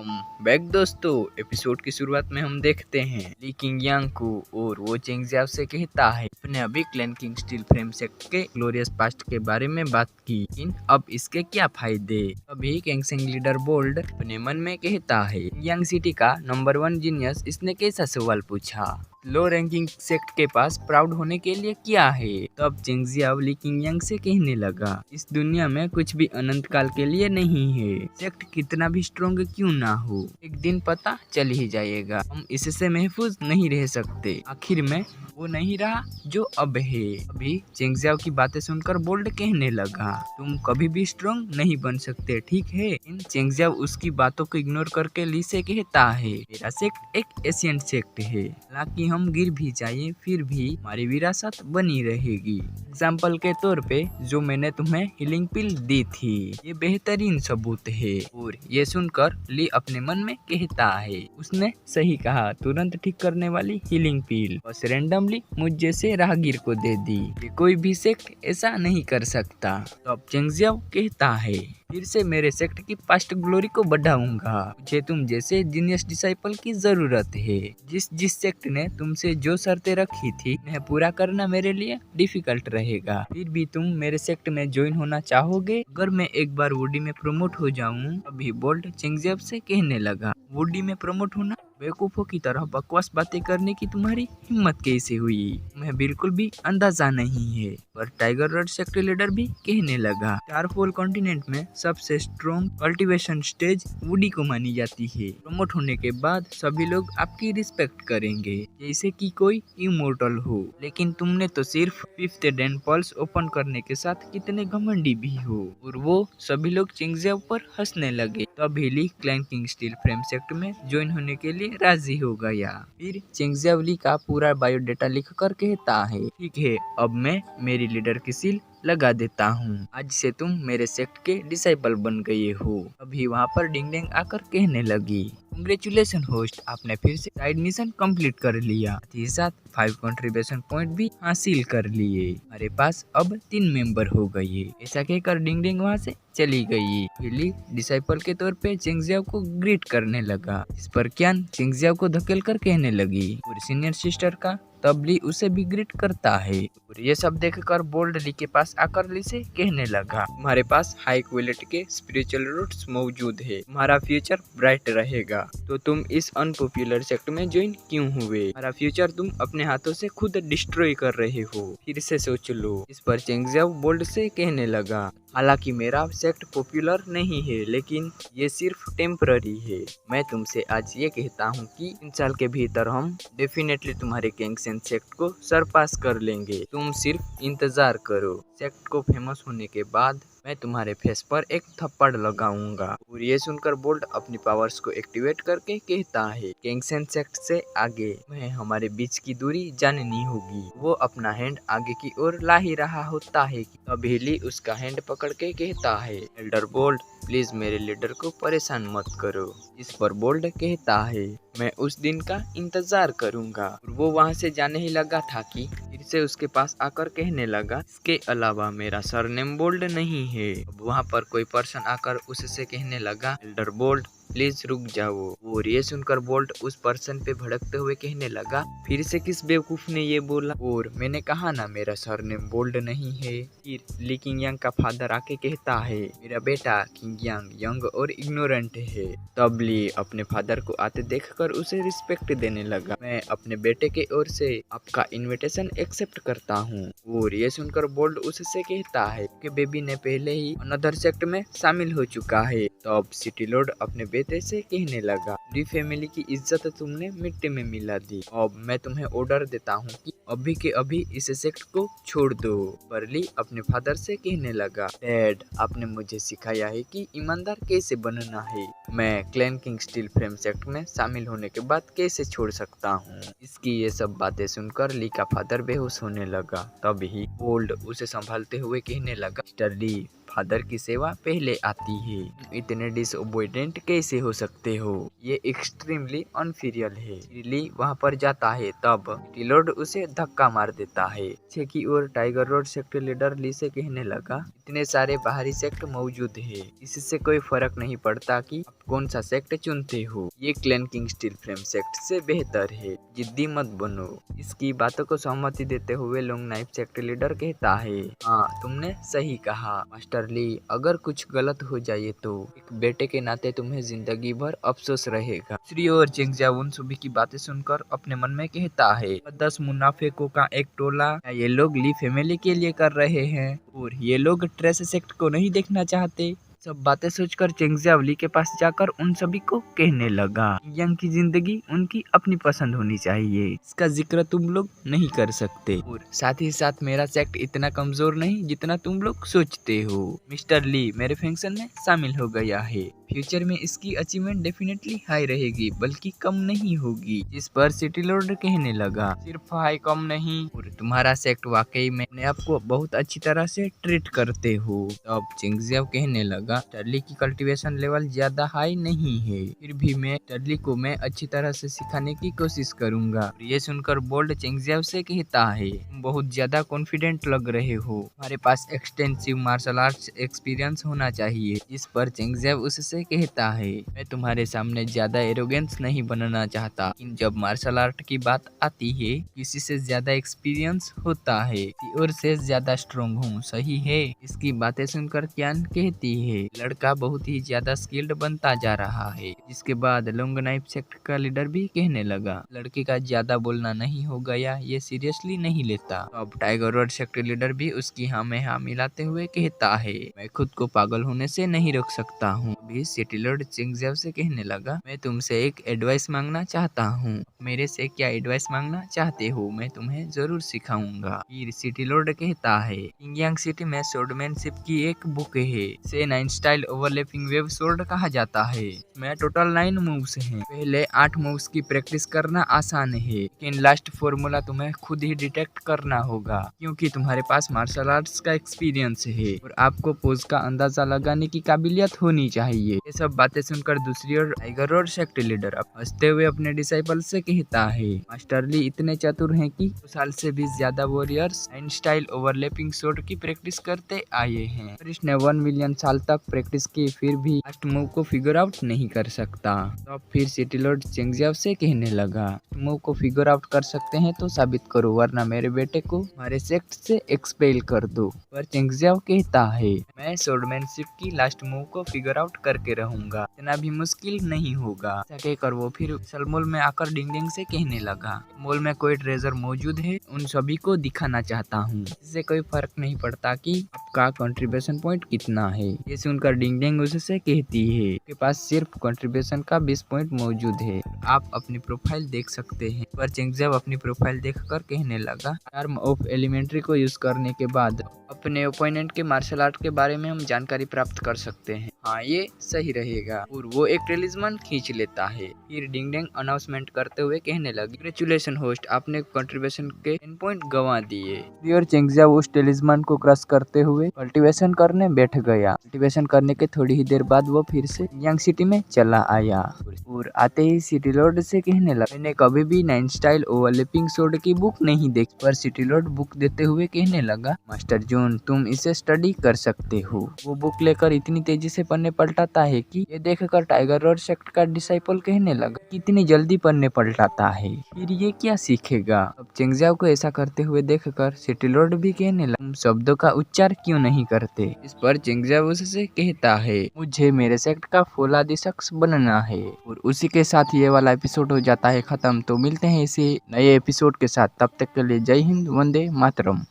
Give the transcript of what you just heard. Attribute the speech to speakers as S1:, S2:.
S1: Welcome back दोस्तों। Episode की शुरुआत में हम देखते हैं ली किंग यांग को और वो चेंग जियाओ से कहता है अपने अभी clan king steel frame sect के ग्लोरियस पास्ट के बारे में बात की, लेकिन अब इसके क्या फायदे। अभी कैंगसेंग लीडर बोल्ड अपने मन में कहता है यांग सिटी का नंबर 1 जीनियस इसने कैसा सवाल पूछा। लो रैंकिंग सेक्ट के पास प्राउड होने के लिए क्या है। तब चेंग जियाओ ली किंग यांग से कहने लगा इस दुनिया में कुछ भी अनंत काल के लिए नहीं है। सेक्ट कितना भी स्ट्रॉन्ग क्यों ना हो, एक दिन पता चल ही जाएगा। हम इससे महफूज नहीं रह सकते। आखिर में वो नहीं रहा जो अब है। अभी चेंग जियाओ की बातें सुनकर बोल्ड कहने लगा तुम कभी भी स्ट्रॉन्ग नहीं बन सकते, ठीक है। इन चेंग जियाओ उसकी बातों को इग्नोर करके ली से कहता है मेरा सेक्ट एक एशियंट सेक्ट है, हालांकि हम गिर भी जाए फिर भी हमारी विरासत बनी रहेगी। एग्जाम्पल के तौर पे जो मैंने तुम्हें हीलिंग पिल दी थी ये बेहतरीन सबूत है। और ये सुनकर ली अपने मन में कहता है उसने सही कहा, तुरंत ठीक करने वाली हीलिंग पिल बस रैंडमली मुझ जैसे राहगीर को दे दी। ये कोई भी सेक्ट ऐसा नहीं कर सकता। तो अब चेंग जियाओ कहता है फिर से मेरे सेक्ट की पास्ट ग्लोरी को बढ़ाऊंगा। मुझे तुम जैसे जीनियस डिसाइपल की जरूरत है। जिस सेक्ट ने तुमसे जो शर्तें रखी थी उन्हें पूरा करना मेरे लिए डिफिकल्ट रहेगा। फिर भी तुम मेरे सेक्ट में ज्वाइन होना चाहोगे अगर मैं एक बार वुडी में प्रमोट हो जाऊं। अभी बोल्ड चेंग जियाओ से कहने लगा वुडी में प्रमोट होना, बेवकूफों की तरह बकवास बातें करने की तुम्हारी हिम्मत कैसे हुई, तुम्हें बिल्कुल भी अंदाजा नहीं है। पर टाइगर रोड सेक्टर लीडर भी कहने लगा स्टारफॉल कॉन्टिनेंट में सबसे स्ट्रॉन्ग कल्टीवेशन स्टेज वुडी को मानी जाती है। प्रमोट होने के बाद सभी लोग आपकी रिस्पेक्ट करेंगे जैसे कि कोई इमोर्टल हो। लेकिन तुमने तो सिर्फ 5th डेन पल्स ओपन करने के साथ कितने घमंडी भी हो। और वो सभी लोग चेंग जियाओ पर हंसने लगे। तब Lee clan king steel frame sect में ज्वाइन होने के लिए राजी हो गया। फिर चेंग जियाओ ली का पूरा बायोडेटा लिखकर कहता है ठीक है, अब मैं मेरी लीडर की सील लगा देता हूँ। आज से तुम मेरे सेक्ट के डिसाइपल बन गए हो। अभी वहाँ पर डिंग डिंग आकर कहने लगी कांग्रेचुलेशन होस्ट, आपने फिर से साइड मिशन कंप्लीट कर लिया, साथ 5 कंट्रीब्यूशन पॉइंट भी हासिल कर लिए। हमारे पास अब 3 मेंबर हो गए। ऐसा कहकर डिंग डिंग वहाँ से चली गई। ली डिसाइपल के तौर पे चेंग जियाओ को ग्रीट करने लगा। इस पर क्यान चेंग जियाओ को धकेल कर कहने लगी और सीनियर सिस्टर का तब ली उसे भी ग्रीट करता है। और ये सब देखकर बोल्ड ली के पास आकर ली से कहने लगा तुम्हारे पास हाई क्वालिटी के स्पिरिचुअल रूट्स मौजूद है, तुम्हारा फ्यूचर ब्राइट रहेगा। तो तुम इस अनपॉपुलर सेक्ट में ज्वाइन क्यों हुए? हमारा फ्यूचर तुम अपने हाथों से खुद डिस्ट्रॉय कर रहे हो, फिर से सोच लो। इस पर चेंग जियाओ बोल्ड से कहने लगा हालांकि मेरा सेक्ट पॉपुलर नहीं है, लेकिन ये सिर्फ टेम्पररी है। मैं तुमसे आज ये कहता हूँ कि 3 साल के भीतर हम डेफिनेटली तुम्हारे कैंगसेंग सेक्ट को सरपास कर लेंगे। तुम सिर्फ इंतजार करो। सेक्ट को फेमस होने के बाद मैं तुम्हारे फेस पर एक थप्पड़ लगाऊंगा। और ये सुनकर बोल्ड अपनी पावर्स को एक्टिवेट करके कहता है कैंगसेंग सेक्ट से आगे मैं हमारे बीच की दूरी जाननी होगी। वो अपना हैंड आगे की ओर ला ही रहा होता है कि अभी ली उसका हैंड पकड़ के कहता है एल्डर बोल्ड प्लीज मेरे लीडर को परेशान मत करो। इस पर बोल्ड कहता है मैं उस दिन का इंतजार करूंगा। और वो वहाँ से जाने ही लगा था कि फिर से उसके पास आकर कहने लगा इसके अलावा मेरा सरनेम बोल्ड नहीं है। अब वहाँ पर कोई पर्सन आकर उससे कहने लगा एल्डर बोल्ड प्लीज रुक जाओ। और ये सुनकर बोल्ट उस पर्सन पे भड़कते हुए कहने लगा फिर से किस बेवकूफ ने ये बोला? और मैंने कहा ना मेरा सरनेम बोल्ड नहीं है। फिर ली किंग यांग का फादर आके कहता है मेरा बेटा किंग यांग यंग और इग्नोरेंट है। तब ली अपने फादर को आते देखकर उसे रिस्पेक्ट देने लगा। मैं अपने बेटे के ओर से आपका इनविटेशन एक्सेप्ट करता हूँ। और ये सुनकर बोल्ड उससे कहता है कि बेबी ने पहले ही अनदर सेक्ट में शामिल हो चुका है। तब सिटी लॉर्ड अपने बेटे से कहने लगा ली फैमिली की इज्जत तुमने मिट्टी में मिला दी। अब मैं तुम्हें ऑर्डर देता हूँ कि अभी के अभी इस सेक्ट को छोड़ दो। पर ली अपने फादर से कहने लगा डैड आपने मुझे सिखाया है कि ईमानदार कैसे बनना है। मैं clan king steel frame sect में शामिल होने के बाद कैसे छोड़ सकता हूँ? इसकी ये सब बातें सुनकर ली का फादर बेहोश होने लगा। तभी बोल्ड उसे संभालते हुए कहने लगा मिस्टर ली फादर की सेवा पहले आती है। इतने डिसओबीडिएंट कैसे हो सकते हो? ये एक्सट्रीमली अनफिरियल है। ली वहाँ पर जाता है तब टिलोड उसे धक्का मार देता है। पीछे की ओर टाइगर रोड सेक्टर लीडर ली से कहने लगा इतने सारे बाहरी सेक्ट मौजूद है, इससे कोई फर्क नहीं पड़ता कि कौन सा सेक्ट चुनते हो। ये clan king steel frame sect से बेहतर है, जिद्दी मत बनो। इसकी बातों को सहमति देते हुए लॉन्ग नाइफ सेक्ट लीडर कहता है, हाँ तुमने सही कहा मास्टर ली, अगर कुछ गलत हो जाए तो एक बेटे के नाते तुम्हें जिंदगी भर अफसोस रहेगा। दूसरी ओर चेंग जियाओ उन सभी की बातें सुनकर अपने मन में कहता है, 10 मुनाफेकों का एक टोला ये लोग ली फैमिली के लिए कर रहे हैं और ये लोग ट्रेस सेक्ट को नहीं देखना चाहते। सब बातें सोचकर चेंग जियाओ ली के पास जाकर उन सभी को कहने लगा, यंग की जिंदगी उनकी अपनी पसंद होनी चाहिए, इसका जिक्र तुम लोग नहीं कर सकते और साथ ही साथ मेरा सेक्ट इतना कमजोर नहीं जितना तुम लोग सोचते हो। मिस्टर ली मेरे फंक्शन में शामिल हो गया है, फ्यूचर में इसकी अचीवमेंट डेफिनेटली हाई रहेगी बल्कि कम नहीं होगी। इस पर सिटी लॉर्ड कहने लगा, सिर्फ हाई कम नहीं और तुम्हारा सेक्ट वाकई में अपने आप को बहुत अच्छी तरह से ट्रीट करते हो। अब चेंग जियाओ कहने लगा, टर्ली की कल्टीवेशन लेवल ज्यादा हाई नहीं है, फिर भी मैं टर्ली को मैं अच्छी तरह से सिखाने की कोशिश करूंगा। ये सुनकर बोल्ड चेंग जियाओ से कहता है, तुम बहुत ज्यादा कॉन्फिडेंट लग रहे हो, हमारे पास एक्सटेंसिव मार्शल आर्ट्स एक्सपीरियंस होना चाहिए। इस पर चेंग जियाओ उससे कहता है, मैं तुम्हारे सामने ज्यादा एरोगेंस नहीं बनना चाहता, लेकिन जब मार्शल आर्ट की बात आती है किसी से ज्यादा एक्सपीरियंस होता है और से ज्यादा स्ट्रॉन्ग हूँ, सही है। इसकी बातें सुनकर क्यान कहती है, लड़का बहुत ही ज्यादा स्किल्ड बनता जा रहा है। जिसके बाद लॉन्ग नाइफ सेक्ट का लीडर भी कहने लगा, लड़के का ज्यादा बोलना नहीं हो गया, ये सीरियसली नहीं लेता। अब टाइगर रोड सेक्ट लीडर भी उसकी हाँ में हाँ मिलाते हुए कहता है, मैं खुद को पागल होने से नहीं रोक सकता हूँ। अभी सिटी लॉर्ड चेंग जियाओ से कहने लगा, मैं तुमसे एक एडवाइस मांगना चाहता हूँ, मेरे से क्या एडवाइस मांगना चाहते हो, मैं तुम्हें जरूर सिखाऊंगा। फिर सिटी लॉर्ड कहता है, किंगयांग सिटी में स्वॉर्डमैनशिप की एक बुक है, से 9 स्टाइल ओवरलैपिंग वेव स्वॉर्ड कहा जाता है। इसमें टोटल 9 मूव्स हैं। पहले 8 मूव्स की प्रैक्टिस करना आसान है, लेकिन लास्ट फॉर्मूला तुम्हें खुद ही डिटेक्ट करना होगा, क्योंकि तुम्हारे पास मार्शल आर्ट्स का एक्सपीरियंस है और आपको पोज का अंदाजा लगाने की काबिलियत होनी चाहिए। ये सब बातें सुनकर दूसरी ओर टाइगर रोड सेक्ट लीडर हंसते हुए अपने डिसाइपल से कहता है, मास्टर ली इतने चतुर हैं कि 2 साल से भी ज्यादा वॉरियर्स 9 स्टाइल ओवरलैपिंग स्वॉर्ड की प्रैक्टिस करते आए हैं और इसने 1 मिलियन साल तक प्रैक्टिस की, फिर भी लास्ट मूव को फिगर आउट नहीं कर सकता। तो फिर सिटी लॉर्ड चेंग जियाओ से कहने लगा, मूव को फिगर आउट कर सकते हैं तो साबित करो, वरना मेरे बेटे को हमारे सेक्ट से एक्सपेल कर दो। पर चेंग जियाओ कहता है, मैं स्वॉर्डमैनशिप की लास्ट मूव को फिगर आउट करके रहूंगा, इतना भी मुश्किल नहीं होगा। ऐसा कहकर वो फिर सलमोल में आकर डिंग से कहने लगा, मॉल में कोई ट्रेजर मौजूद है, उन सभी को दिखाना चाहता हूँ, इससे कोई फर्क नहीं पड़ता कि आपका कंट्रीब्यूशन पॉइंट कितना है। ये सुनकर डिंग उससे कहती है, आपके पास सिर्फ कंट्रीब्यूशन का 20 पॉइंट मौजूद है, आप अपनी प्रोफाइल देख सकते हैं। पर चेंग जियाओ अपनी प्रोफाइल देखकर कहने लगा, टर्म ऑफ एलिमेंट्री को यूज करने के बाद अपने ओपोनेंट के मार्शल आर्ट के बारे में हम जानकारी प्राप्त कर सकते हैं। हाँ ये सही रहेगा। और वो एक टेलिस्मान खींच लेता है। फिर डिंग अनाउंसमेंट करते हुए कहने लगी, कांग्रेचुलेशन होस्ट, आपने कंट्रीब्यूशन के 10 पॉइंट गंवा दिए। और चेंग जियाओ उस टेलिस्मान को क्रश करते हुए कल्टीवेशन करने बैठ गया। कल्टीवेशन करने के थोड़ी ही देर बाद वो फिर से यंग सिटी में चला आया और आते ही सिटी लॉर्ड से कहने लगा, मैंने कभी भी 9 स्टाइल ओवरलैपिंग स्वॉर्ड की बुक नहीं देखी। पर सिटी लॉर्ड बुक देते हुए कहने लगा, मास्टर जॉन तुम इसे स्टडी कर सकते हो। वो बुक लेकर इतनी तेजी से पन्ने पलटाता है कि ये देखकर टाइगर रोड सेक्ट का डिसाइपल कहने लगा, कितनी जल्दी पन्ने पलटाता है, फिर ये क्या सीखेगा। अब चेंग जियाओ को ऐसा करते हुए देखकर सिटी लॉर्ड भी कहने लगा, तुम शब्दों का उच्चार क्यों नहीं करते। इस पर चेंग जियाओ उससे कहता है, मुझे मेरे सेक्ट का फौलादी शख्स बनना है। और उसी के साथ ये वाला एपिसोड हो जाता है खत्म। तो मिलते हैं इसी नए एपिसोड के साथ, तब तक के लिए जय हिंद, वंदे मातरम।